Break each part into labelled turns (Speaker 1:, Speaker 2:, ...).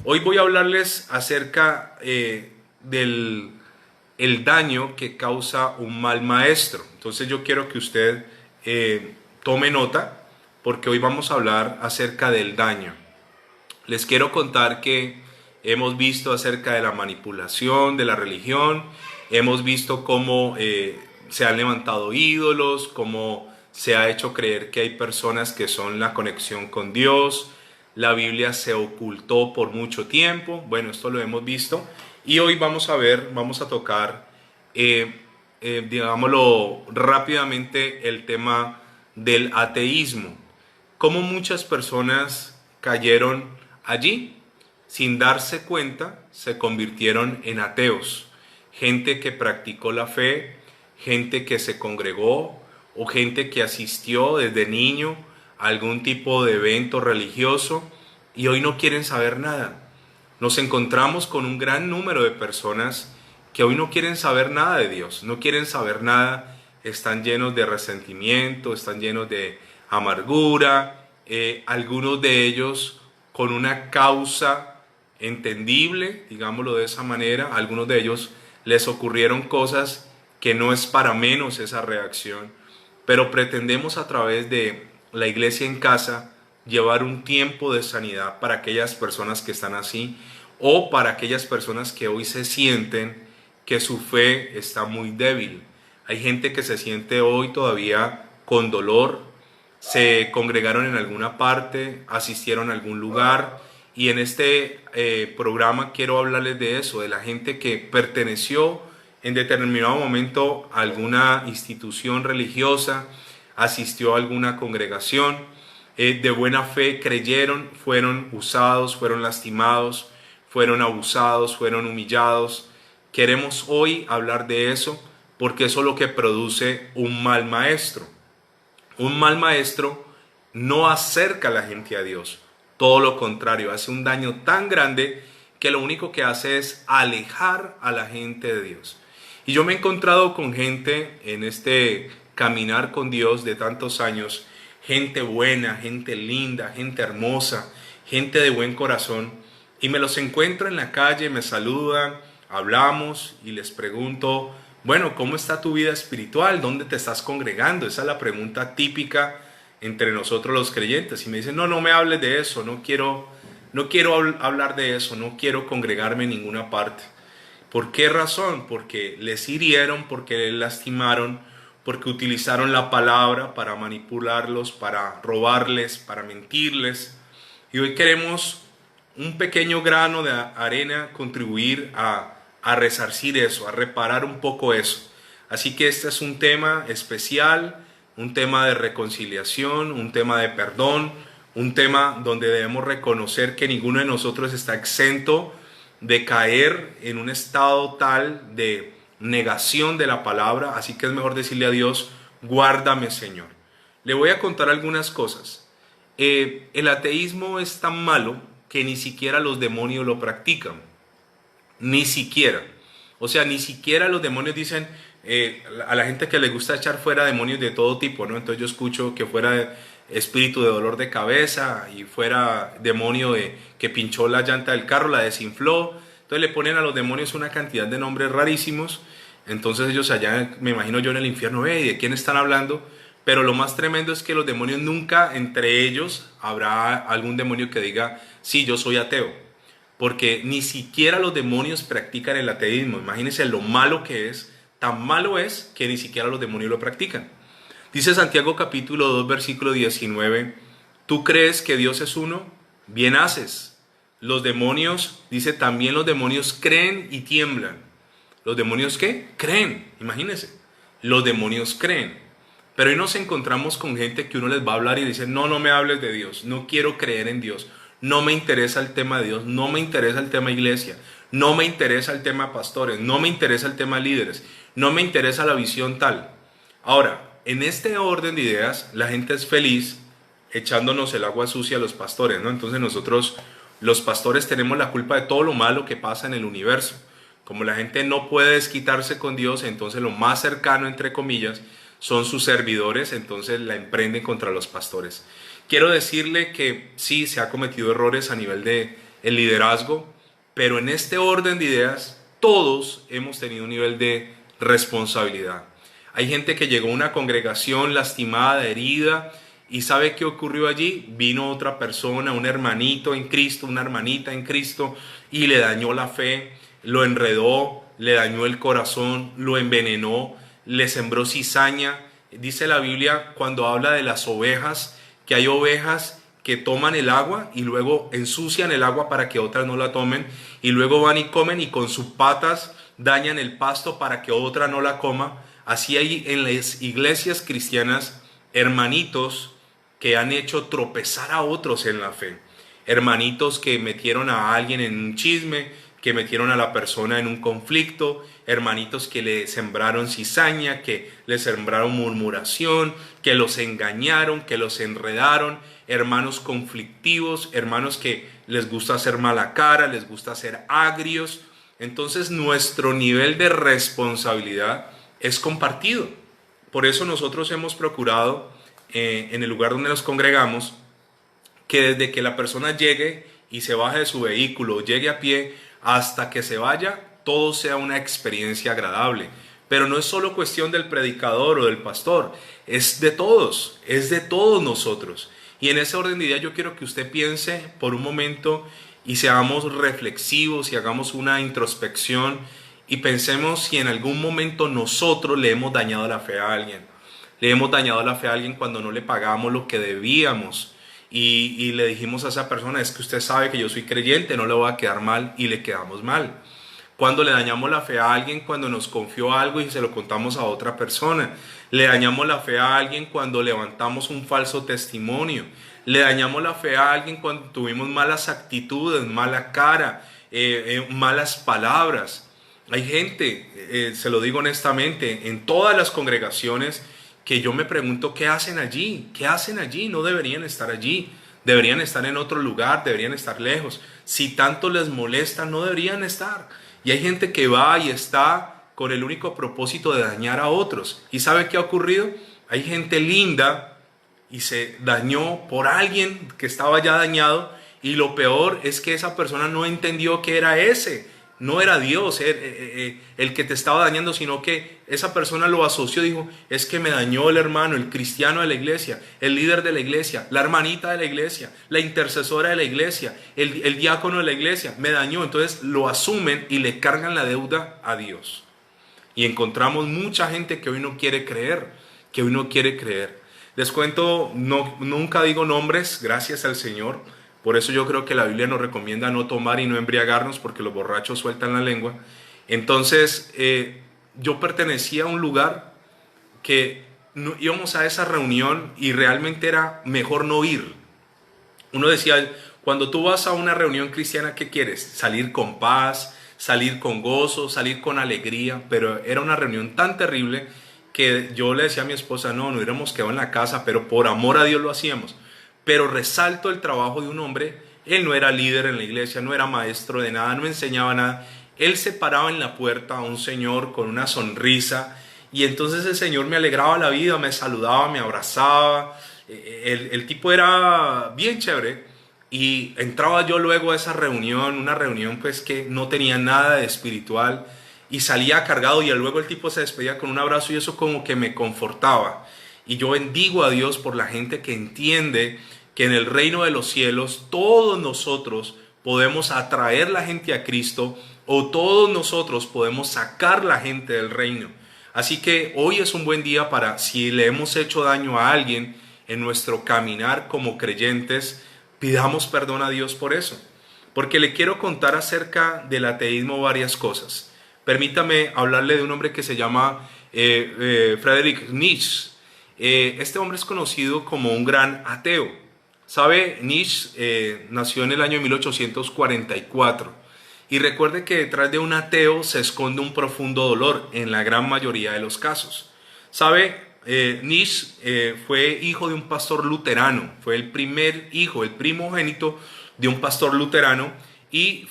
Speaker 1: Hoy voy a hablarles acerca del el daño que causa un mal maestro. Entonces yo quiero que usted tome nota, porque hoy vamos a hablar acerca del daño. Les quiero contar que hemos visto acerca de la manipulación de la religión, hemos visto cómo se han levantado ídolos, cómo se ha hecho creer que hay personas que son la conexión con Dios. La Biblia se ocultó por mucho tiempo. Bueno, esto lo hemos visto. Y hoy vamos a tocar, digámoslo rápidamente, el tema del ateísmo. Cómo muchas personas cayeron allí, sin darse cuenta, se convirtieron en ateos. Gente que practicó la fe, gente que se congregó o gente que asistió desde niño algún tipo de evento religioso y hoy no quieren saber nada. Nos encontramos con un gran número de personas que hoy no quieren saber nada de Dios, no quieren saber nada, están llenos de resentimiento, están llenos de amargura, algunos de ellos con una causa entendible, digámoslo de esa manera. Algunos de ellos les ocurrieron cosas que no es para menos esa reacción, pero pretendemos a través de la iglesia en casa llevar un tiempo de sanidad para aquellas personas que están así, o para aquellas personas que hoy se sienten que su fe está muy débil. Hay gente que se siente hoy todavía con dolor, se congregaron en alguna parte, asistieron a algún lugar, y en este programa quiero hablarles de eso, de la gente que perteneció en determinado momento a alguna institución religiosa, asistió a alguna congregación, de buena fe creyeron, fueron usados, fueron lastimados, fueron abusados, fueron humillados. Queremos hoy hablar de eso porque eso es lo que produce un mal maestro. Un mal maestro no acerca a la gente a Dios, todo lo contrario, hace un daño tan grande que lo único que hace es alejar a la gente de Dios. Y yo me he encontrado con gente en este caminar con Dios de tantos años, gente buena, gente linda, gente hermosa, gente de buen corazón, y me los encuentro en la calle, me saludan, hablamos y les pregunto, bueno, ¿cómo está tu vida espiritual? ¿Dónde te estás congregando? Esa es la pregunta típica entre nosotros los creyentes. Y me dicen, no me hables de eso, no quiero hablar de eso, no quiero congregarme en ninguna parte. ¿Por qué razón? Porque les hirieron, porque les lastimaron, porque utilizaron la palabra para manipularlos, para robarles, para mentirles. Y hoy queremos un pequeño grano de arena contribuir a resarcir eso, a reparar un poco eso. Así que este es un tema especial, un tema de reconciliación, un tema de perdón, un tema donde debemos reconocer que ninguno de nosotros está exento de caer en un estado tal de negación de la palabra. Así que es mejor decirle a Dios, guárdame, Señor. Le voy a contar algunas cosas. El ateísmo es tan malo que ni siquiera los demonios lo practican. Ni siquiera. O sea, ni siquiera los demonios dicen, a la gente que le gusta echar fuera demonios de todo tipo, ¿no? Entonces yo escucho que fuera espíritu de dolor de cabeza y fuera demonio que pinchó la llanta del carro, la desinfló. Entonces le ponen a los demonios una cantidad de nombres rarísimos. Entonces ellos allá, me imagino yo en el infierno, ¿de quién están hablando? Pero lo más tremendo es que los demonios nunca, entre ellos, habrá algún demonio que diga, sí, yo soy ateo. Porque ni siquiera los demonios practican el ateísmo. Imagínense lo malo que es. Tan malo es que ni siquiera los demonios lo practican. Dice Santiago capítulo 2, versículo 19, ¿tú crees que Dios es uno? Bien haces. Los demonios, dice, también los demonios creen y tiemblan. ¿Los demonios qué? Creen, imagínense. Los demonios creen. Pero hoy nos encontramos con gente que uno les va a hablar y dice, no me hables de Dios, no quiero creer en Dios, no me interesa el tema de Dios, no me interesa el tema iglesia, no me interesa el tema pastores, no me interesa el tema líderes, no me interesa la visión tal. Ahora, en este orden de ideas, la gente es feliz echándonos el agua sucia a los pastores, ¿no? Entonces nosotros, los pastores, tenemos la culpa de todo lo malo que pasa en el universo. Como la gente no puede desquitarse con Dios, entonces lo más cercano, entre comillas, son sus servidores, entonces la emprenden contra los pastores. Quiero decirle que sí, se ha cometido errores a nivel de el liderazgo, pero en este orden de ideas todos hemos tenido un nivel de responsabilidad. Hay gente que llegó a una congregación lastimada, herida, y ¿sabe qué ocurrió allí? Vino otra persona, un hermanito en Cristo, una hermanita en Cristo, y le dañó la fe, lo enredó, le dañó el corazón, lo envenenó, le sembró cizaña. Dice la Biblia cuando habla de las ovejas, que hay ovejas que toman el agua y luego ensucian el agua para que otras no la tomen, y luego van y comen y con sus patas dañan el pasto para que otra no la coma. Así hay en las iglesias cristianas hermanitos que han hecho tropezar a otros en la fe, hermanitos que metieron a alguien en un chisme, que metieron a la persona en un conflicto, hermanitos que le sembraron cizaña, que le sembraron murmuración, que los engañaron, que los enredaron, hermanos conflictivos, hermanos que les gusta hacer mala cara, les gusta ser agrios. Entonces nuestro nivel de responsabilidad es compartido. Por eso nosotros hemos procurado en el lugar donde nos congregamos que desde que la persona llegue y se baje de su vehículo, llegue a pie, hasta que se vaya, todo sea una experiencia agradable. Pero no es solo cuestión del predicador o del pastor, es de todos nosotros. Y en ese orden de ideas yo quiero que usted piense por un momento y seamos reflexivos y hagamos una introspección y pensemos si en algún momento nosotros le hemos dañado la fe a alguien. Le hemos dañado la fe a alguien cuando no le pagamos lo que debíamos. Y le dijimos a esa persona, es que usted sabe que yo soy creyente, no le voy a quedar mal, y le quedamos mal. Cuando le dañamos la fe a alguien cuando nos confió algo y se lo contamos a otra persona. Le dañamos la fe a alguien cuando levantamos un falso testimonio. Le dañamos la fe a alguien cuando tuvimos malas actitudes, mala cara, malas palabras. Hay gente, se lo digo honestamente, en todas las congregaciones que yo me pregunto qué hacen allí, no deberían estar allí, deberían estar en otro lugar, deberían estar lejos. Si tanto les molesta, no deberían estar. Y hay gente que va y está con el único propósito de dañar a otros. ¿Y sabe qué ha ocurrido? Hay gente linda y se dañó por alguien que estaba ya dañado, y lo peor es que esa persona no entendió que era ese. No era Dios el que te estaba dañando, sino que esa persona lo asoció, dijo, es que me dañó el hermano, el cristiano de la iglesia, el líder de la iglesia, la hermanita de la iglesia, la intercesora de la iglesia, el diácono de la iglesia, me dañó. Entonces lo asumen y le cargan la deuda a Dios. Y encontramos mucha gente que hoy no quiere creer, Les cuento, nunca digo nombres, gracias al Señor. Por eso yo creo que la Biblia nos recomienda no tomar y no embriagarnos, porque los borrachos sueltan la lengua. Entonces, yo pertenecía a un lugar que íbamos a esa reunión y realmente era mejor no ir. Uno decía, cuando tú vas a una reunión cristiana, ¿qué quieres? Salir con paz, salir con gozo, salir con alegría, pero era una reunión tan terrible que yo le decía a mi esposa, no hubiéramos quedado en la casa, pero por amor a Dios lo hacíamos. Pero resalto el trabajo de un hombre. Él no era líder en la iglesia, no era maestro de nada, no enseñaba nada. Él se paraba en la puerta a un señor con una sonrisa, y entonces el señor me alegraba la vida, me saludaba, me abrazaba. El tipo era bien chévere, y entraba yo luego a esa reunión, una reunión pues que no tenía nada de espiritual, y salía cargado, y luego el tipo se despedía con un abrazo, y eso como que me confortaba. Y yo bendigo a Dios por la gente que entiende que en el reino de los cielos todos nosotros podemos atraer la gente a Cristo, o todos nosotros podemos sacar la gente del reino. Así que hoy es un buen día para, si le hemos hecho daño a alguien en nuestro caminar como creyentes, pidamos perdón a Dios por eso. Porque le quiero contar acerca del ateísmo varias cosas. Permítame hablarle de un hombre que se llama Friedrich Nietzsche. Este hombre es conocido como un gran ateo. ¿Sabe? Nietzsche nació en el año 1844. Y recuerde que detrás de un ateo se esconde un profundo dolor en la gran mayoría de los casos. ¿Sabe? Nietzsche fue hijo de un pastor luterano. Fue el primer hijo, el primogénito de un pastor luterano. Y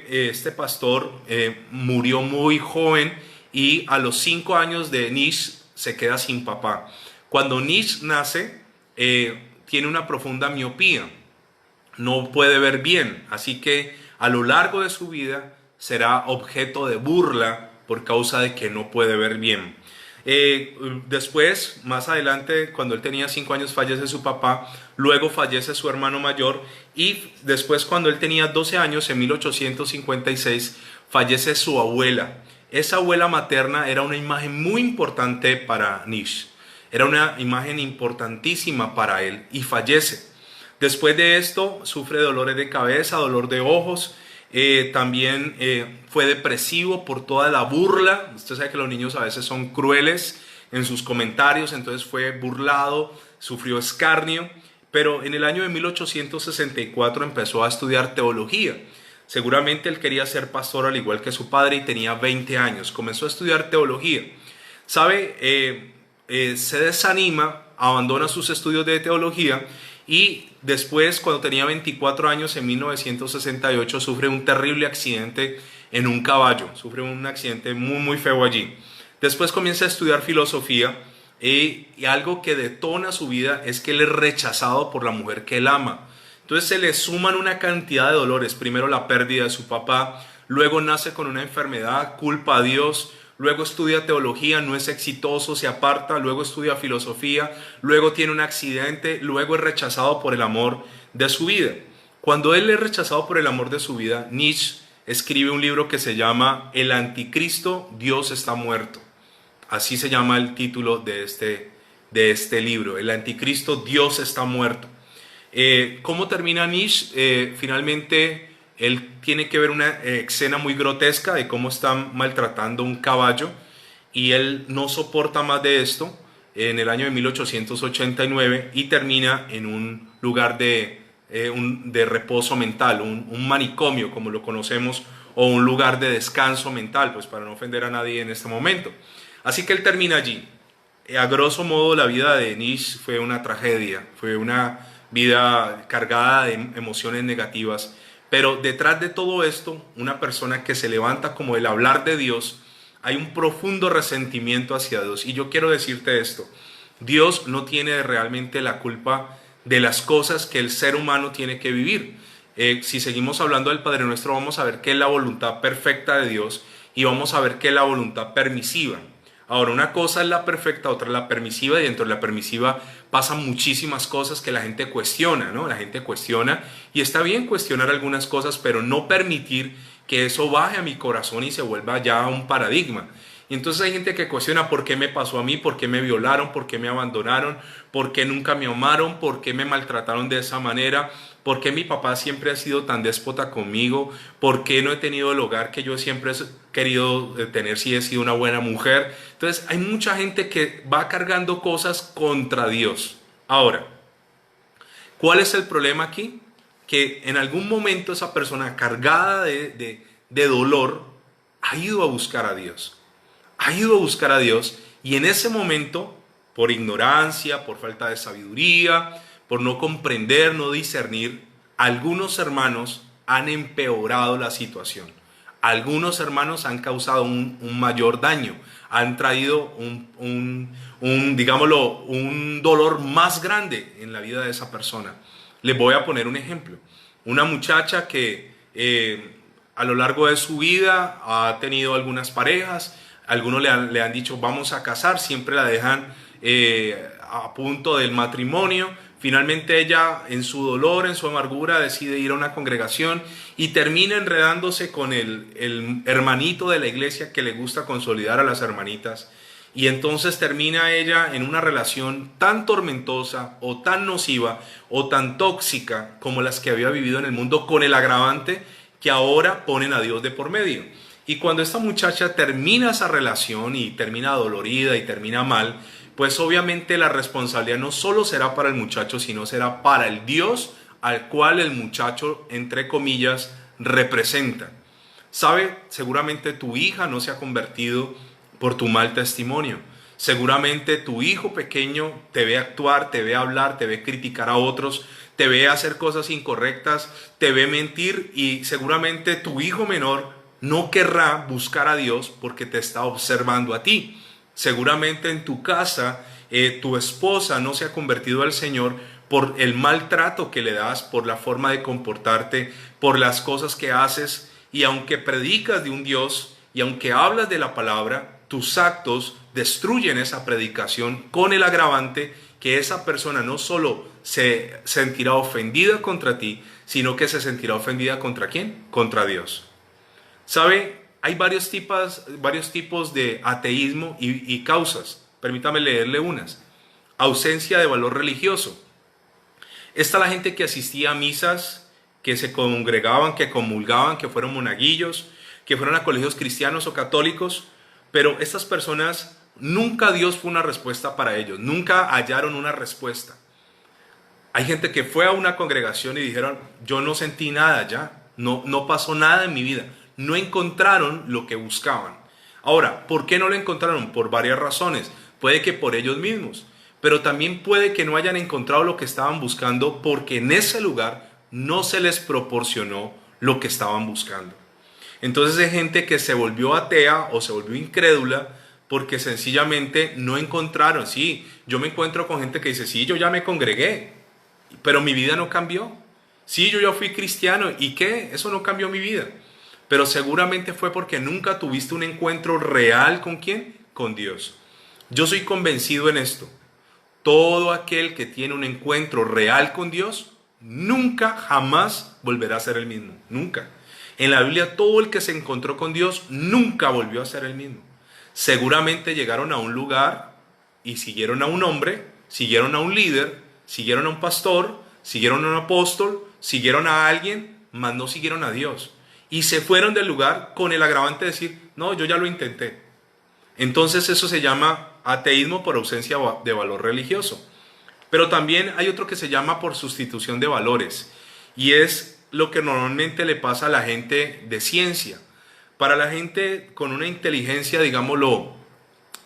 Speaker 1: este pastor murió muy joven, y a los 5 años de Nietzsche se queda sin papá. Cuando Nish nace, tiene una profunda miopía, no puede ver bien, así que a lo largo de su vida será objeto de burla por causa de que no puede ver bien. Después, más adelante, cuando él tenía 5 años, fallece su papá, luego fallece su hermano mayor y después, cuando él tenía 12 años, en 1856, fallece su abuela. Esa abuela materna era una imagen muy importante para Nish, era una imagen importantísima para él y fallece. Después de esto, sufre dolores de cabeza, dolor de ojos. También fue depresivo por toda la burla. Usted sabe que los niños a veces son crueles en sus comentarios, entonces fue burlado, sufrió escarnio, pero en el año de 1864 empezó a estudiar teología. Seguramente él quería ser pastor al igual que su padre y tenía 20 años. Comenzó a estudiar teología. ¿Sabe? Se desanima, abandona sus estudios de teología y después, cuando tenía 24 años, en 1968, sufre un terrible accidente en un caballo. Sufre un accidente muy feo allí. Después comienza a estudiar filosofía y algo que detona su vida es que él es rechazado por la mujer que él ama. Entonces se le suman una cantidad de dolores. Primero la pérdida de su papá, luego nace con una enfermedad, culpa a Dios. Luego estudia teología, no es exitoso, se aparta, luego estudia filosofía, luego tiene un accidente, luego es rechazado por el amor de su vida. Cuando él es rechazado por el amor de su vida, Nietzsche escribe un libro que se llama El Anticristo, Dios está muerto. Así se llama el título de este libro, El Anticristo, Dios está muerto. ¿Cómo termina Nietzsche? Finalmente él tiene que ver una escena muy grotesca de cómo están maltratando un caballo y él no soporta más de esto en el año de 1889 y termina en un lugar de reposo mental, un manicomio como lo conocemos, o un lugar de descanso mental, pues para no ofender a nadie en este momento. Así que él termina allí. A grosso modo, la vida de Nietzsche fue una tragedia, fue una vida cargada de emociones negativas. Pero detrás de todo esto, una persona que se levanta como el hablar de Dios, hay un profundo resentimiento hacia Dios. Y yo quiero decirte esto, Dios no tiene realmente la culpa de las cosas que el ser humano tiene que vivir. Si seguimos hablando del Padre Nuestro, vamos a ver qué es la voluntad perfecta de Dios y vamos a ver qué es la voluntad permisiva. Ahora, una cosa es la perfecta, otra es la permisiva, y dentro de la permisiva pasan muchísimas cosas que la gente cuestiona, ¿no? La gente cuestiona, y está bien cuestionar algunas cosas, pero no permitir que eso baje a mi corazón y se vuelva ya un paradigma. Y entonces hay gente que cuestiona por qué me pasó a mí, por qué me violaron, por qué me abandonaron, por qué nunca me amaron, por qué me maltrataron de esa manera, por qué mi papá siempre ha sido tan déspota conmigo, por qué no he tenido el hogar que yo siempre he querido tener si he sido una buena mujer. Entonces hay mucha gente que va cargando cosas contra Dios. Ahora, ¿cuál es el problema aquí? Que en algún momento esa persona cargada de dolor ha ido a buscar a Dios. Ha ido a buscar a Dios y en ese momento, por ignorancia, por falta de sabiduría, por no comprender, no discernir, algunos hermanos han empeorado la situación. Algunos hermanos han causado un mayor daño, han traído digámoslo, un dolor más grande en la vida de esa persona. Les voy a poner un ejemplo. Una muchacha que a lo largo de su vida ha tenido algunas parejas. Algunos le han dicho vamos a casar, siempre la dejan a punto del matrimonio. Finalmente ella, en su dolor, en su amargura, decide ir a una congregación y termina enredándose con el hermanito de la iglesia que le gusta consolidar a las hermanitas. Y entonces termina ella en una relación tan tormentosa o tan nociva o tan tóxica como las que había vivido en el mundo, con el agravante que ahora ponen a Dios de por medio. Y cuando esta muchacha termina esa relación y termina dolorida y termina mal, pues obviamente la responsabilidad no solo será para el muchacho, sino será para el Dios al cual el muchacho, entre comillas, representa. ¿Sabe? Seguramente tu hija no se ha convertido por tu mal testimonio. Seguramente tu hijo pequeño te ve actuar, te ve hablar, te ve criticar a otros, te ve hacer cosas incorrectas, te ve mentir, y seguramente tu hijo menor no querrá buscar a Dios porque te está observando a ti. Seguramente en tu casa tu esposa no se ha convertido al Señor por el maltrato que le das, por la forma de comportarte, por las cosas que haces. Y aunque predicas de un Dios y aunque hablas de la palabra, tus actos destruyen esa predicación, con el agravante que esa persona no solo se sentirá ofendida contra ti, sino que se sentirá ofendida ¿contra quién? Contra Dios. ¿Sabe? Hay varios tipos de ateísmo y causas. Permítame leerle unas. Ausencia de valor religioso. Está la gente que asistía a misas, que se congregaban, que comulgaban, que fueron monaguillos, que fueron a colegios cristianos o católicos, pero estas personas, nunca Dios fue una respuesta para ellos, nunca hallaron una respuesta. Hay gente que fue a una congregación y dijeron, yo no sentí nada ya, no pasó nada en mi vida, no encontraron lo que buscaban. Ahora, ¿por qué no lo encontraron? Por varias razones. Puede que por ellos mismos, pero también puede que no hayan encontrado lo que estaban buscando porque en ese lugar no se les proporcionó lo que estaban buscando. Entonces hay gente que se volvió atea o se volvió incrédula porque sencillamente no encontraron. Sí, yo me encuentro con gente que dice, sí, yo ya me congregué, pero mi vida no cambió. Sí, yo ya fui cristiano, ¿y qué? Eso no cambió mi vida. Pero seguramente fue porque nunca tuviste un encuentro real ¿con quién? Con Dios. Yo soy convencido en esto. Todo aquel que tiene un encuentro real con Dios, nunca, jamás volverá a ser el mismo. Nunca. En la Biblia, todo el que se encontró con Dios nunca volvió a ser el mismo. Seguramente llegaron a un lugar y siguieron a un hombre, siguieron a un líder, siguieron a un pastor, siguieron a un apóstol, siguieron a alguien, mas no siguieron a Dios. Y se fueron del lugar con el agravante de decir, no, yo ya lo intenté. Entonces eso se llama ateísmo por ausencia de valor religioso. Pero también hay otro que se llama por sustitución de valores. Y es lo que normalmente le pasa a la gente de ciencia. Para la gente con una inteligencia, digámoslo,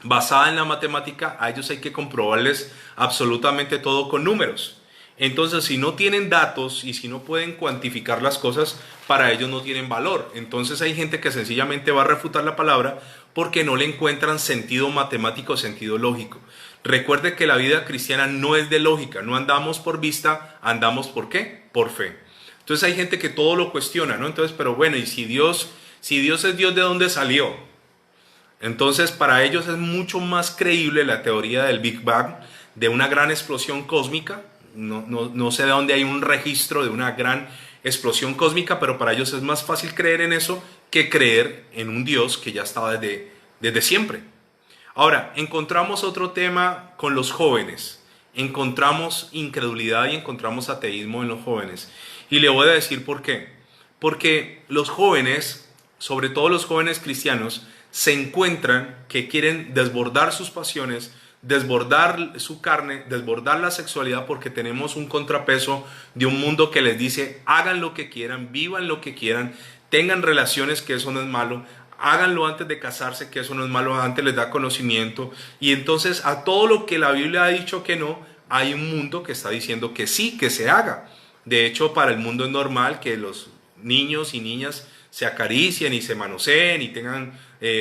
Speaker 1: basada en la matemática, a ellos hay que comprobarles absolutamente todo con números. Entonces, si no tienen datos y si no pueden cuantificar las cosas, para ellos no tienen valor. Entonces hay gente que sencillamente va a refutar la palabra porque no le encuentran sentido matemático, sentido lógico. Recuerde que la vida cristiana no es de lógica, no andamos por vista, andamos ¿por qué? Por fe. Entonces hay gente que todo lo cuestiona, ¿no? Entonces, pero bueno, y si Dios es Dios, ¿de dónde salió? Entonces, para ellos es mucho más creíble la teoría del Big Bang, de una gran explosión cósmica. No sé de dónde hay un registro de una gran explosión cósmica, pero para ellos es más fácil creer en eso que creer en un Dios que ya estaba desde siempre. Ahora, encontramos otro tema con los jóvenes. Encontramos incredulidad y encontramos ateísmo en los jóvenes. Y le voy a decir por qué. Porque los jóvenes, sobre todo los jóvenes cristianos, se encuentran que quieren desbordar sus pasiones, desbordar su carne, desbordar la sexualidad, porque tenemos un contrapeso de un mundo que les dice hagan lo que quieran, vivan lo que quieran, tengan relaciones, que eso no es malo, háganlo antes de casarse, que eso no es malo, antes les da conocimiento. Y entonces a todo lo que la Biblia ha dicho que no, hay un mundo que está diciendo que sí, que se haga. De hecho, para el mundo es normal que los niños y niñas se acaricien y se manoseen y tengan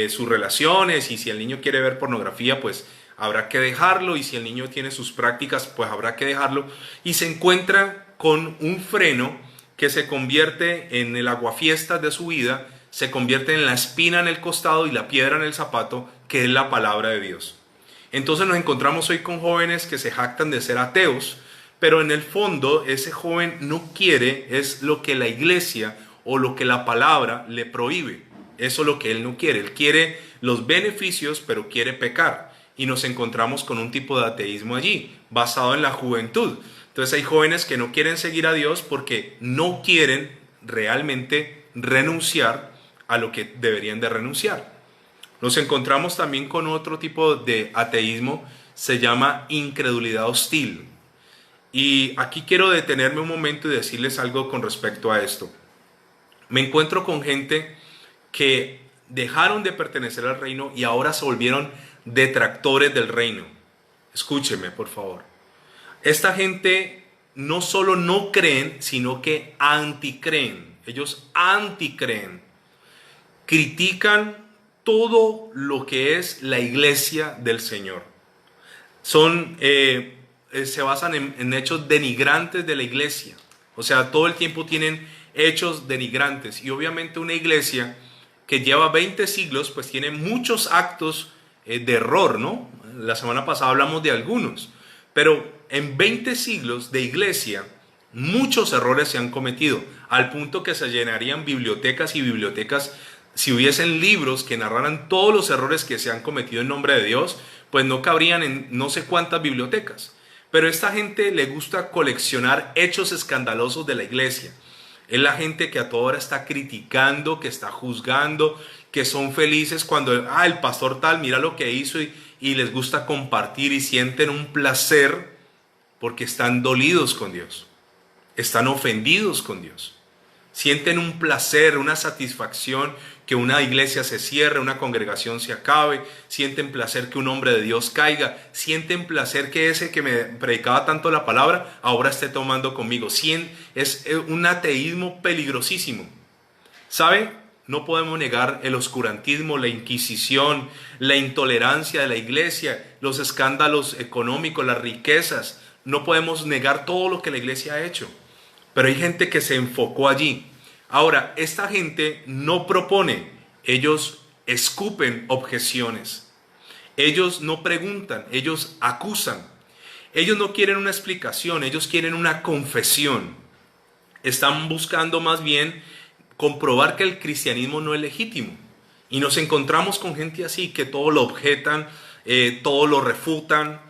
Speaker 1: sus relaciones, y si el niño quiere ver pornografía, pues habrá que dejarlo, y si el niño tiene sus prácticas, pues habrá que dejarlo, y se encuentra con un freno que se convierte en el aguafiestas de su vida, se convierte en la espina en el costado y la piedra en el zapato, que es la palabra de Dios. Entonces nos encontramos hoy con jóvenes que se jactan de ser ateos, pero en el fondo ese joven no quiere, es lo que la iglesia o lo que la palabra le prohíbe. Eso es lo que él no quiere. Él quiere los beneficios, pero quiere pecar. Y nos encontramos con un tipo de ateísmo allí, basado en la juventud. Entonces hay jóvenes que no quieren seguir a Dios porque no quieren realmente renunciar a lo que deberían de renunciar. Nos encontramos también con otro tipo de ateísmo, se llama incredulidad hostil. Y aquí quiero detenerme un momento y decirles algo con respecto a esto. Me encuentro con gente que dejaron de pertenecer al reino y ahora se volvieron detractores del reino. Escúcheme, por favor. Esta gente no solo no creen, sino que anticreen. Ellos anticreen. Critican todo lo que es la iglesia del Señor. Se basan en hechos denigrantes de la iglesia. O sea, todo el tiempo tienen hechos denigrantes. Y obviamente una iglesia que lleva 20 siglos, pues tiene muchos actos de error, ¿no? La semana pasada hablamos de algunos. Pero en 20 siglos de iglesia, muchos errores se han cometido, al punto que se llenarían bibliotecas y bibliotecas. Si hubiesen libros que narraran todos los errores que se han cometido en nombre de Dios, pues no cabrían en no sé cuántas bibliotecas. Pero a esta gente le gusta coleccionar hechos escandalosos de la iglesia. Es la gente que a toda hora está criticando, que está juzgando, que son felices cuando el pastor tal, mira lo que hizo, y les gusta compartir y sienten un placer porque están dolidos con Dios, están ofendidos con Dios. Sienten un placer, una satisfacción que una iglesia se cierre, una congregación se acabe. Sienten placer que un hombre de Dios caiga. Sienten placer que ese que me predicaba tanto la palabra ahora esté tomando conmigo. Es un ateísmo peligrosísimo. ¿Sabe? No podemos negar el oscurantismo, la inquisición, la intolerancia de la iglesia, los escándalos económicos, las riquezas. No podemos negar todo lo que la iglesia ha hecho. Pero hay gente que se enfocó allí. Ahora, esta gente no propone, ellos escupen objeciones. Ellos no preguntan, ellos acusan. Ellos no quieren una explicación, ellos quieren una confesión. Están buscando más bien comprobar que el cristianismo no es legítimo. Y nos encontramos con gente así que todo lo objetan, todo lo refutan,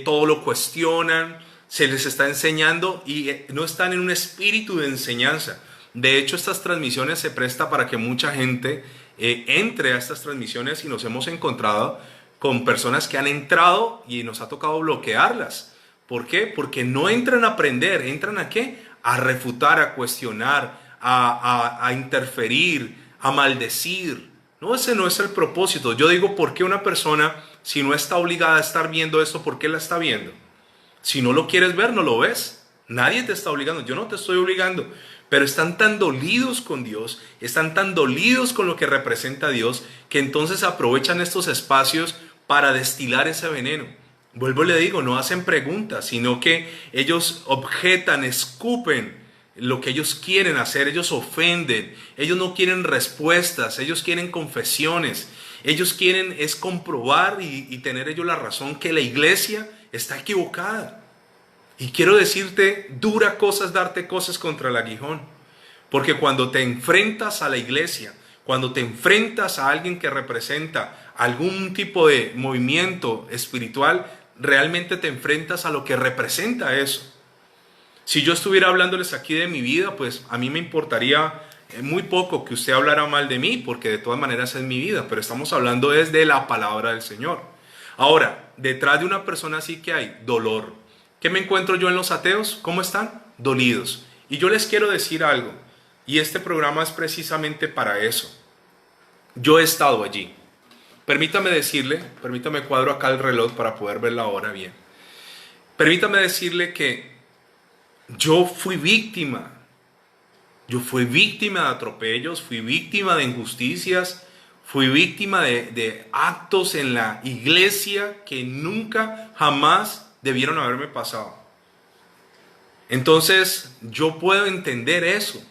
Speaker 1: todo lo cuestionan. Se les está enseñando y no están en un espíritu de enseñanza. De hecho, estas transmisiones se presta para que mucha gente entre a estas transmisiones, y nos hemos encontrado con personas que han entrado y nos ha tocado bloquearlas. ¿Por qué? Porque no entran a aprender. ¿Entran a qué? A refutar, a cuestionar, a interferir, a maldecir. No, ese no es el propósito. Yo digo, ¿por qué una persona, si no está obligada a estar viendo esto, por qué la está viendo? Si no lo quieres ver, no lo ves. Nadie te está obligando, yo no te estoy obligando. Pero están tan dolidos con Dios, están tan dolidos con lo que representa Dios, que entonces aprovechan estos espacios para destilar ese veneno. Vuelvo y le digo, no hacen preguntas, sino que ellos objetan, escupen lo que ellos quieren hacer, ellos ofenden, ellos no quieren respuestas, ellos quieren confesiones, ellos quieren es comprobar y tener ellos la razón que la iglesia está equivocada. Y quiero decirte, dura cosa es darte cosas contra el aguijón. Porque cuando te enfrentas a la iglesia, cuando te enfrentas a alguien que representa algún tipo de movimiento espiritual, realmente te enfrentas a lo que representa eso. Si yo estuviera hablándoles aquí de mi vida, pues a mí me importaría muy poco que usted hablara mal de mí, porque de todas maneras es mi vida. Pero estamos hablando desde la palabra del Señor. Ahora, detrás de una persona así que hay dolor. ¿Qué me encuentro yo en los ateos? ¿Cómo están? Dolidos. Y yo les quiero decir algo, y este programa es precisamente para eso. Yo he estado allí. Permítame cuadro acá el reloj para poder ver la hora bien. Permítame decirle que yo fui víctima. Yo fui víctima de atropellos, fui víctima de injusticias, fui víctima de actos en la iglesia que nunca, jamás debieron haberme pasado. Entonces, yo puedo entender eso.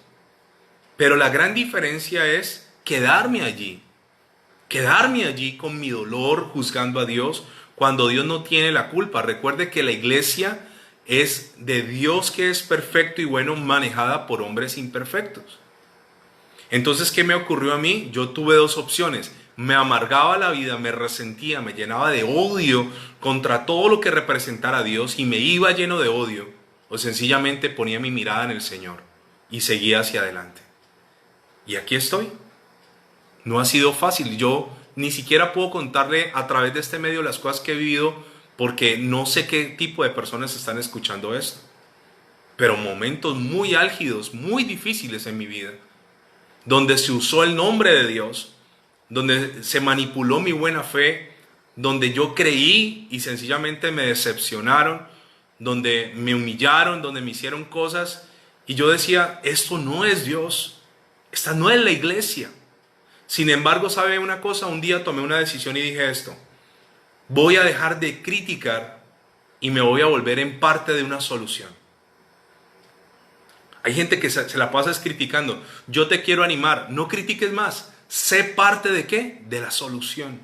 Speaker 1: Pero la gran diferencia es quedarme allí con mi dolor, juzgando a Dios, cuando Dios no tiene la culpa. Recuerde que la iglesia es de Dios, que es perfecto y bueno, manejada por hombres imperfectos. Entonces, ¿qué me ocurrió a mí? Yo tuve dos opciones. Me amargaba la vida, me resentía, me llenaba de odio contra todo lo que representara a Dios y me iba lleno de odio. O sencillamente ponía mi mirada en el Señor y seguía hacia adelante. Y aquí estoy. No ha sido fácil. Yo ni siquiera puedo contarle a través de este medio las cosas que he vivido, porque no sé qué tipo de personas están escuchando esto. Pero momentos muy álgidos, muy difíciles en mi vida, donde se usó el nombre de Dios, donde se manipuló mi buena fe, donde yo creí y sencillamente me decepcionaron, donde me humillaron, donde me hicieron cosas, y yo decía, esto no es Dios, esta no es la iglesia. Sin embargo, ¿sabe una cosa? Un día tomé una decisión y dije esto: voy a dejar de criticar y me voy a volver en parte de una solución. Hay gente que se la pasa criticando. Yo te quiero animar, no critiques más. Sé parte de ¿qué? De la solución.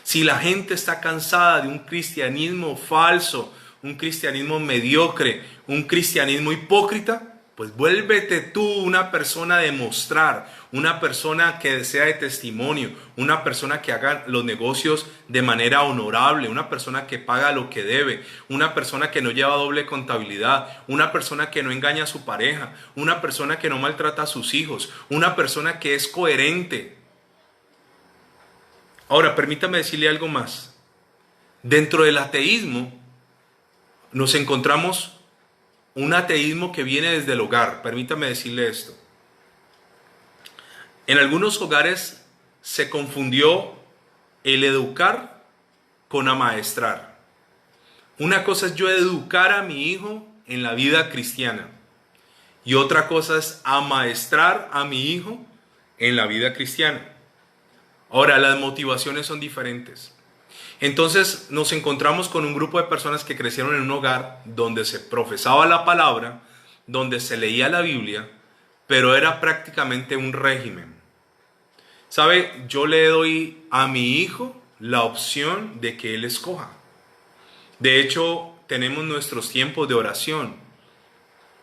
Speaker 1: Si la gente está cansada de un cristianismo falso, un cristianismo mediocre, un cristianismo hipócrita, pues vuélvete tú una persona de mostrar, una persona que sea de testimonio, una persona que haga los negocios de manera honorable, una persona que paga lo que debe, una persona que no lleva doble contabilidad, una persona que no engaña a su pareja, una persona que no maltrata a sus hijos, una persona que es coherente. Ahora, permítame decirle algo más. Dentro del ateísmo nos encontramos un ateísmo que viene desde el hogar. Permítame decirle esto. En algunos hogares se confundió el educar con amaestrar. Una cosa es yo educar a mi hijo en la vida cristiana y otra cosa es amaestrar a mi hijo en la vida cristiana. Ahora, las motivaciones son diferentes. Entonces nos encontramos con un grupo de personas que crecieron en un hogar donde se profesaba la palabra, donde se leía la Biblia, pero era prácticamente un régimen. ¿Sabe? Yo le doy a mi hijo la opción de que él escoja. De hecho, tenemos nuestros tiempos de oración.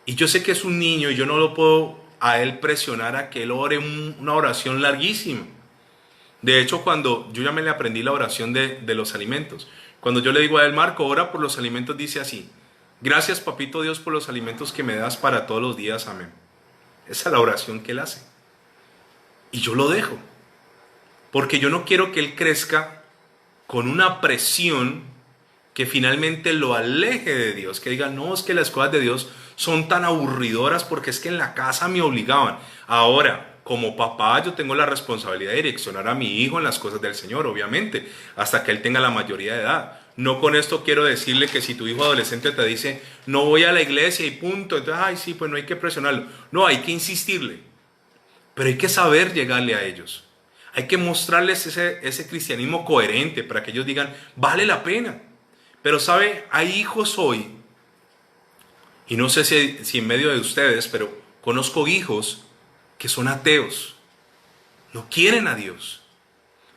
Speaker 1: Y yo sé que es un niño y yo no lo puedo a él presionar a que él ore una oración larguísima. De hecho, cuando yo ya me le aprendí la oración de los alimentos, cuando yo le digo a él: Marco, ora por los alimentos, dice así: gracias, papito Dios, por los alimentos que me das para todos los días, amén. Esa es la oración que él hace. Y yo lo dejo, porque yo no quiero que él crezca con una presión que finalmente lo aleje de Dios, que diga: no, es que las cosas de Dios son tan aburridoras porque es que en la casa me obligaban. Ahora, como papá, yo tengo la responsabilidad de direccionar a mi hijo en las cosas del Señor, obviamente, hasta que él tenga la mayoría de edad. No con esto quiero decirle que si tu hijo adolescente te dice: no voy a la iglesia y punto, entonces, ay, sí, pues no hay que presionarlo. No, hay que insistirle, pero hay que saber llegarle a ellos. Hay que mostrarles ese cristianismo coherente para que ellos digan: vale la pena. Pero sabe, hay hijos hoy, y no sé si en medio de ustedes, pero conozco hijos que son ateos, no quieren a Dios.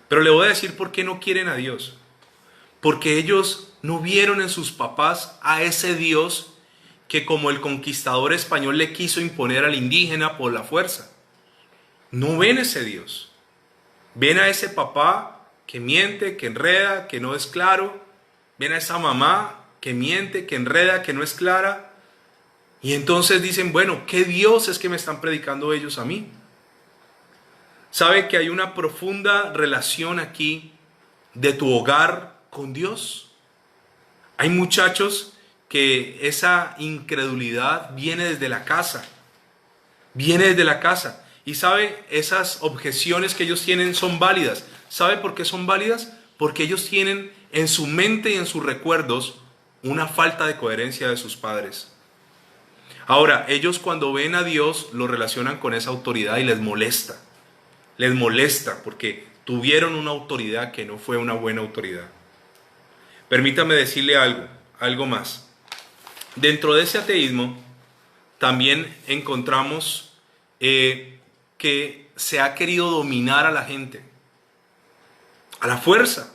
Speaker 1: Pero le voy a decir por qué no quieren a Dios. Porque ellos no vieron en sus papás a ese Dios que, como el conquistador español, le quiso imponer al indígena por la fuerza. No ven ese Dios. Ven a ese papá que miente, que enreda, que no es claro. Ven a esa mamá que miente, que enreda, que no es clara. Y entonces dicen: bueno, ¿qué Dios es que me están predicando ellos a mí? ¿Sabe que hay una profunda relación aquí de tu hogar con Dios? Hay muchachos que esa incredulidad viene desde la casa. Viene desde la casa. Y sabe, esas objeciones que ellos tienen son válidas. ¿Sabe por qué son válidas? Porque ellos tienen en su mente y en sus recuerdos una falta de coherencia de sus padres. Ahora, ellos cuando ven a Dios lo relacionan con esa autoridad y les molesta. Les molesta porque tuvieron una autoridad que no fue una buena autoridad. Permítame decirle algo más. Dentro de ese ateísmo también encontramos que se ha querido dominar a la gente, a la fuerza.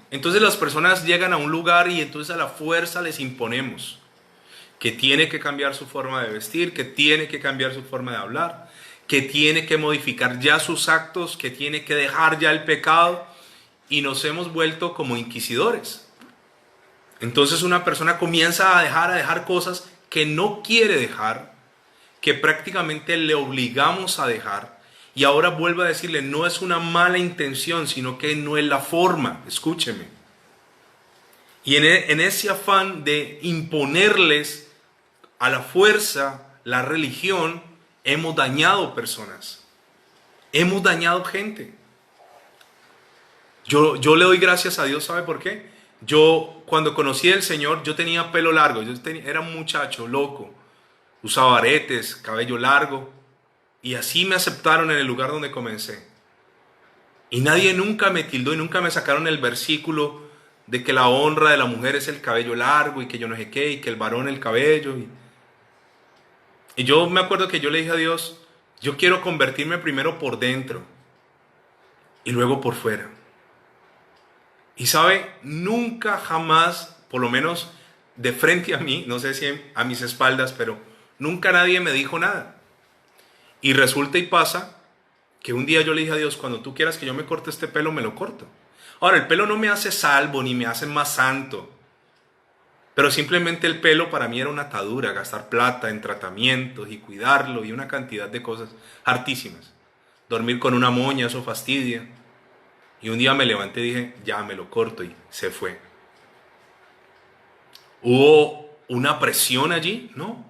Speaker 1: Entonces las personas llegan a un lugar y entonces a la fuerza les imponemos que tiene que cambiar su forma de vestir, que tiene que cambiar su forma de hablar, que tiene que modificar ya sus actos, que tiene que dejar ya el pecado, y nos hemos vuelto como inquisidores. Entonces una persona comienza a dejar cosas que no quiere dejar, que prácticamente le obligamos a dejar, y ahora vuelvo a decirle: no es una mala intención, sino que no es la forma. Escúcheme. Y en ese afán de imponerles a la fuerza la religión, hemos dañado personas, hemos dañado gente. Yo le doy gracias a Dios, ¿sabe por qué? Yo cuando conocí al Señor, yo tenía pelo largo, era un muchacho loco, usaba aretes, cabello largo, y así me aceptaron en el lugar donde comencé. Y nadie nunca me tildó y nunca me sacaron el versículo de que la honra de la mujer es el cabello largo y que yo no sé qué, y que el varón el cabello. Y yo me acuerdo que yo le dije a Dios, yo quiero convertirme primero por dentro y luego por fuera. Y sabe, nunca jamás, por lo menos de frente a mí, no sé si a mis espaldas, pero nunca nadie me dijo nada. Y resulta y pasa que un día yo le dije a Dios, cuando tú quieras que yo me corte este pelo, me lo corto. Ahora, el pelo no me hace salvo ni me hace más santo, pero simplemente el pelo para mí era una atadura, gastar plata en tratamientos y cuidarlo y una cantidad de cosas hartísimas. Dormir con una moña, eso fastidia. Y un día me levanté y dije, ya me lo corto, y se fue. ¿Hubo una presión allí? No.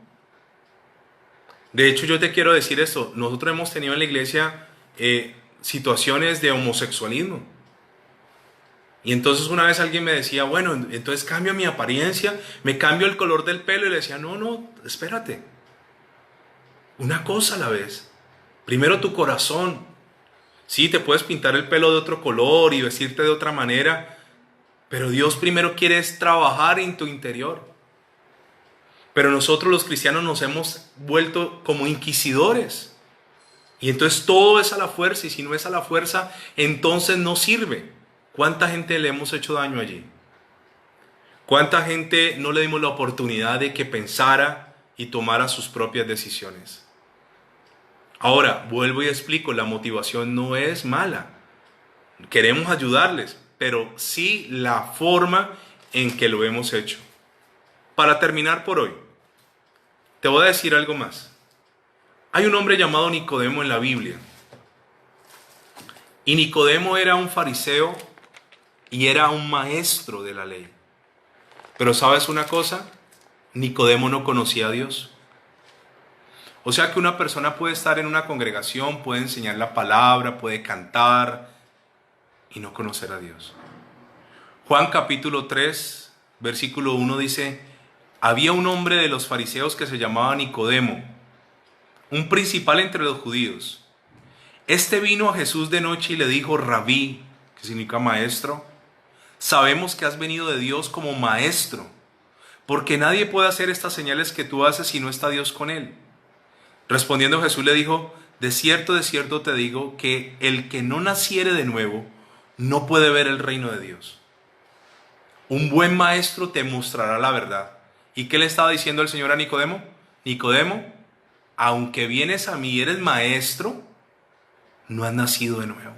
Speaker 1: De hecho, yo te quiero decir esto, nosotros hemos tenido en la iglesia situaciones de homosexualismo. Y entonces una vez alguien me decía, bueno, entonces cambio mi apariencia, me cambio el color del pelo, y le decía, no, no, espérate, una cosa a la vez. Primero tu corazón. Sí, te puedes pintar el pelo de otro color y vestirte de otra manera, pero Dios primero quiere es trabajar en tu interior. Pero nosotros los cristianos nos hemos vuelto como inquisidores. Y entonces todo es a la fuerza, y si no es a la fuerza, entonces no sirve. ¿Cuánta gente le hemos hecho daño allí? ¿Cuánta gente no le dimos la oportunidad de que pensara y tomara sus propias decisiones? Ahora, vuelvo y explico, la motivación no es mala. Queremos ayudarles, pero sí la forma en que lo hemos hecho. Para terminar por hoy, te voy a decir algo más. Hay un hombre llamado Nicodemo en la Biblia. Y Nicodemo era un fariseo y era un maestro de la ley. Pero ¿sabes una cosa? Nicodemo no conocía a Dios. O sea que una persona puede estar en una congregación, puede enseñar la palabra, puede cantar y no conocer a Dios. Juan capítulo 3, versículo 1 dice, había un hombre de los fariseos que se llamaba Nicodemo, un principal entre los judíos. Este vino a Jesús de noche y le dijo, Rabí, que significa maestro, sabemos que has venido de Dios como maestro, porque nadie puede hacer estas señales que tú haces si no está Dios con él. Respondiendo Jesús le dijo, de cierto te digo, que el que no naciere de nuevo no puede ver el reino de Dios. Un buen maestro te mostrará la verdad. ¿Y qué le estaba diciendo el Señor a Nicodemo? Nicodemo, aunque vienes a mí y eres maestro, no has nacido de nuevo.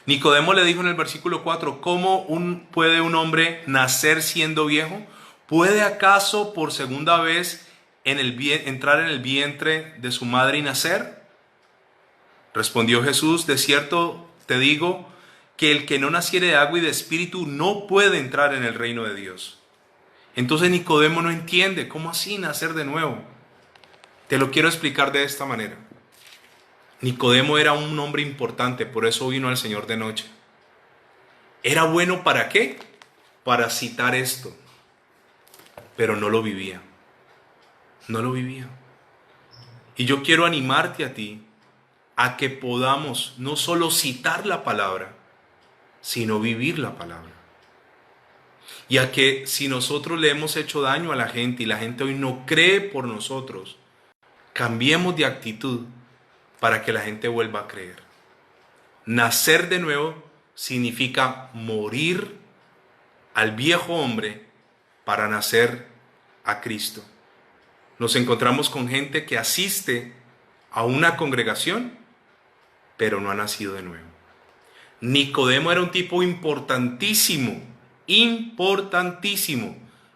Speaker 1: Nicodemo le dijo en el versículo 4, ¿cómo puede un hombre nacer siendo viejo? ¿Puede acaso por segunda vez entrar en el vientre de su madre y nacer? Respondió Jesús, de cierto te digo que el que no naciere de agua y de espíritu no puede entrar en el reino de Dios. Entonces Nicodemo no entiende, ¿cómo así nacer de nuevo? Te lo quiero explicar de esta manera. Nicodemo era un hombre importante, por eso vino al Señor de noche. ¿Era bueno para qué? Para citar esto, pero no lo vivía. No lo vivía. Y yo quiero animarte a ti a que podamos no solo citar la palabra, sino vivir la palabra. Y a que si nosotros le hemos hecho daño a la gente y la gente hoy no cree por nosotros, cambiemos de actitud para que la gente vuelva a creer. Nacer de nuevo significa morir al viejo hombre para nacer a Cristo. Nos encontramos con gente que asiste a una congregación, pero no ha nacido de nuevo. Nicodemo era un tipo importantísimo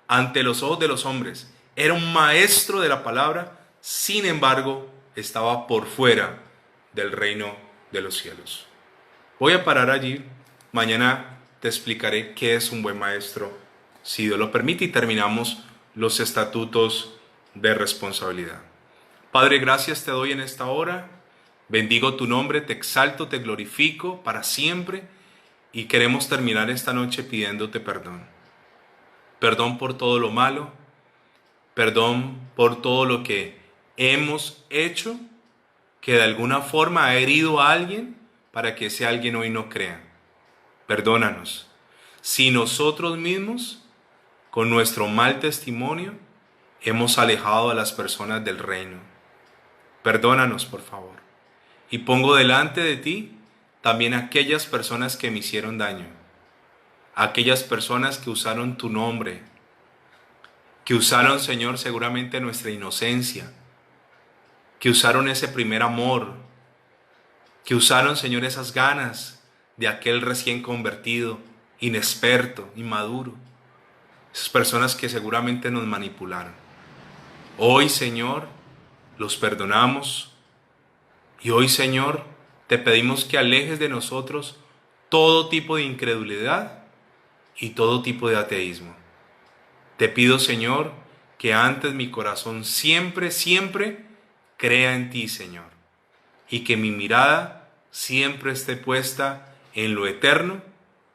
Speaker 1: ante los ojos de los hombres. Era un maestro de la palabra, sin embargo, estaba por fuera del reino de los cielos. Voy a parar allí. Mañana te explicaré qué es un buen maestro, si Dios lo permite, y terminamos los estatutos de responsabilidad. Padre, gracias te doy en esta hora. Bendigo tu nombre, te exalto, te glorifico para siempre, y queremos terminar esta noche pidiéndote perdón. Perdón por todo lo malo, perdón por todo lo que hemos hecho que de alguna forma ha herido a alguien para que ese alguien hoy no crea. Perdónanos. Si nosotros mismos, con nuestro mal testimonio, hemos alejado a las personas del reino. Perdónanos, por favor. Y pongo delante de ti también aquellas personas que me hicieron daño. Aquellas personas que usaron tu nombre. Que usaron, Señor, seguramente nuestra inocencia. Que usaron ese primer amor. Que usaron, Señor, esas ganas de aquel recién convertido, inexperto, inmaduro. Esas personas que seguramente nos manipularon. Hoy, Señor, los perdonamos. Y hoy, Señor, te pedimos que alejes de nosotros todo tipo de incredulidad y todo tipo de ateísmo. Te pido, Señor, que antes mi corazón siempre, siempre crea en ti, Señor. Y que mi mirada siempre esté puesta en lo eterno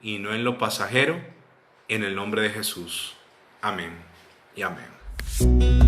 Speaker 1: y no en lo pasajero, en el nombre de Jesús. Amén y amén.